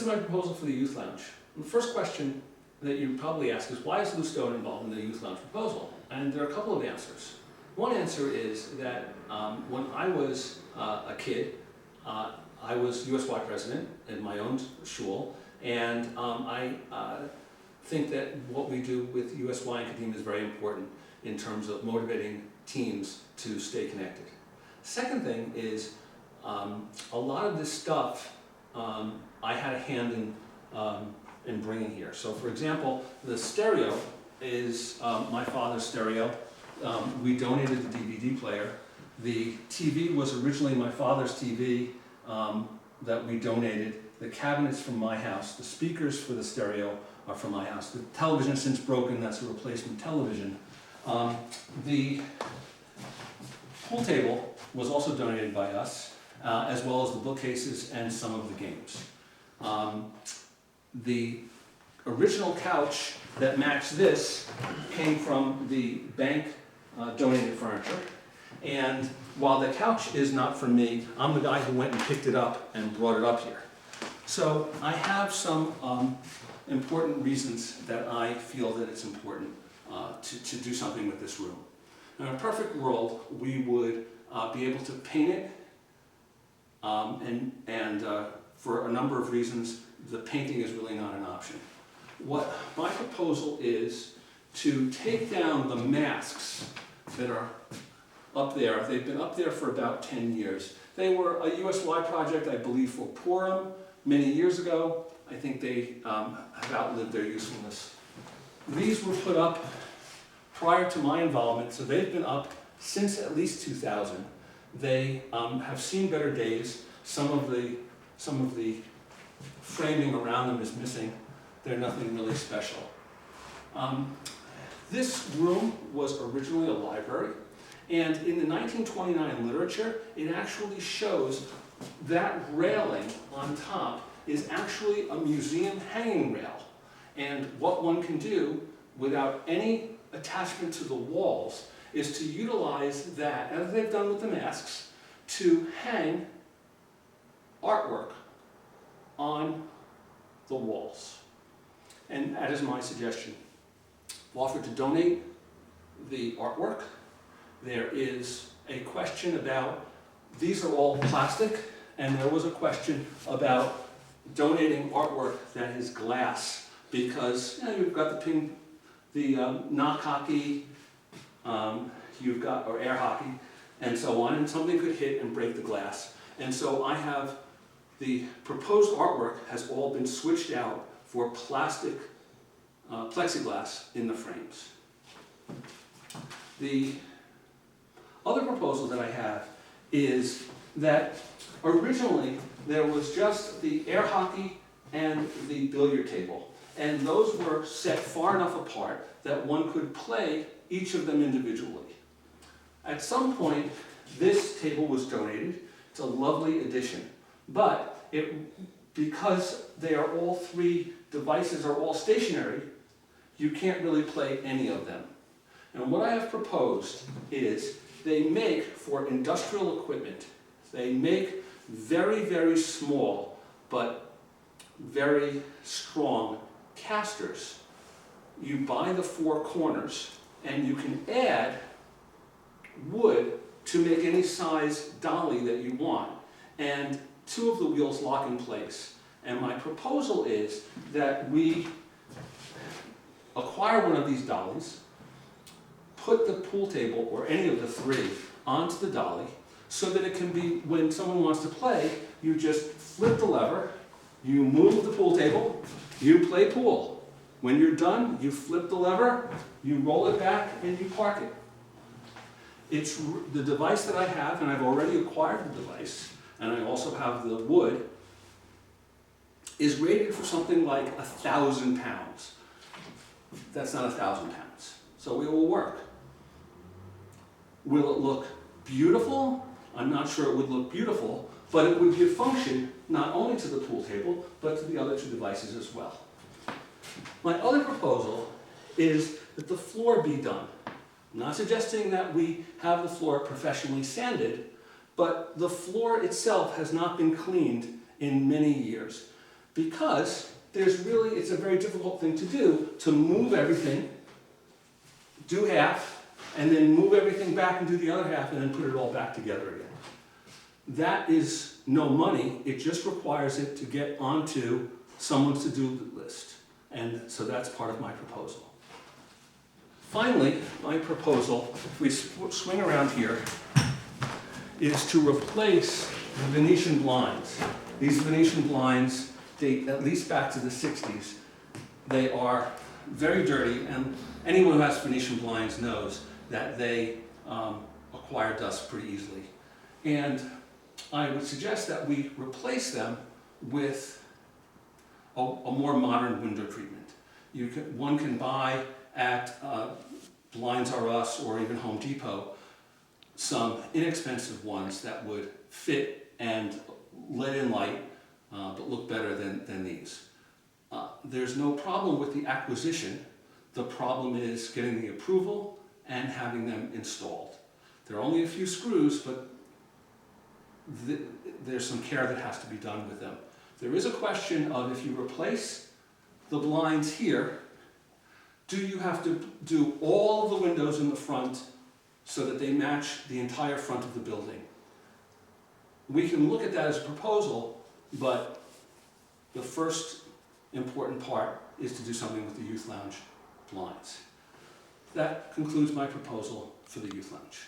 is my proposal for the youth lounge. The first question that you probably ask is, why is Lou Stone involved in the youth lounge proposal? And there are a couple of answers. One answer is that when I was a kid, I was USY president in my own shul, and I think that what we do with USY and academia is very important in terms of motivating teams to stay connected. Second thing is, a lot of this stuff I had a hand in bringing here. So for example, the stereo is my father's stereo. We donated the DVD player. The TV was originally my father's TV that we donated. The cabinets from my house. The speakers for the stereo are from my house. The television has since broken, that's a replacement television. The pool table was also donated by us, as well as the bookcases and some of the games. The original couch that matched this came from the bank donated furniture. And while the couch is not from me, I'm the guy who went and picked it up and brought it up here. So I have some important reasons that I feel that it's important to do something with this room. In a perfect world, we would be able to paint it, and for a number of reasons, the painting is really not an option. What my proposal is to take down the masks that are up there. They've been up there for about 10 years. They were a USY project, I believe, for Purim many years ago. I think they have outlived their usefulness. These were put up prior to my involvement, so they've been up since at least 2000. They have seen better days. Some of the framing around them is missing. They're nothing really special. This room was originally a library, and in the 1929 literature, it actually shows that railing on top is actually a museum hanging rail. And what one can do without any attachment to the walls is to utilize that, as they've done with the masks, to hang artwork on the walls. And that is my suggestion. I've offered to donate the artwork. There is a question about, these are all plastic, and there was a question about donating artwork that is glass, because you've got the knock hockey, you've got, or air hockey, and so on, and something could hit and break the glass. And so I have, the proposed artwork has all been switched out for plastic plexiglass in the frames. The other proposal that I have is that originally there was just the air hockey and the billiard table, and those were set far enough apart that one could play each of them individually. At some point, this table was donated. It's a lovely addition, but because they are all three devices are all stationary, you can't really play any of them. And what I have proposed is they make, for industrial equipment, they make very, very small but very strong casters. You buy the four corners and you can add wood to make any size dolly that you want, and two of the wheels lock in place. And my proposal is that we acquire one of these dollies, put the pool table, or any of the three, onto the dolly, so that it can be, when someone wants to play, you just flip the lever, you move the pool table, you play pool. When you're done, you flip the lever, you roll it back, and you park it. It's the device that I have, and I've already acquired the device, and I also have the wood, is rated for something like 1,000 pounds. That's not 1,000 pounds. So it will work. Will it look beautiful? I'm not sure it would look beautiful, but it would give function not only to the pool table, but to the other two devices as well. My other proposal is that the floor be done. I'm not suggesting that we have the floor professionally sanded, but the floor itself has not been cleaned in many years. because it's a very difficult thing to do, to move everything, do half, and then move everything back and do the other half, and then put it all back together again. That is no money, it just requires it to get onto someone's to-do list. And so that's part of my proposal. Finally, my proposal, if we swing around here, is to replace the Venetian blinds. These Venetian blinds date at least back to the 60s. They are very dirty, and anyone who has Venetian blinds knows that they acquire dust pretty easily. And I would suggest that we replace them with a more modern window treatment. One can buy at Blinds R Us or even Home Depot some inexpensive ones that would fit and let in light, but look better than these. There's no problem with the acquisition. The problem is getting the approval and having them installed. There are only a few screws, but there's some care that has to be done with them. There is a question of, if you replace the blinds here, do you have to do all of the windows in the front so that they match the entire front of the building? We can look at that as a proposal, but the first important part is to do something with the youth lounge blinds. That concludes my proposal for the youth lounge.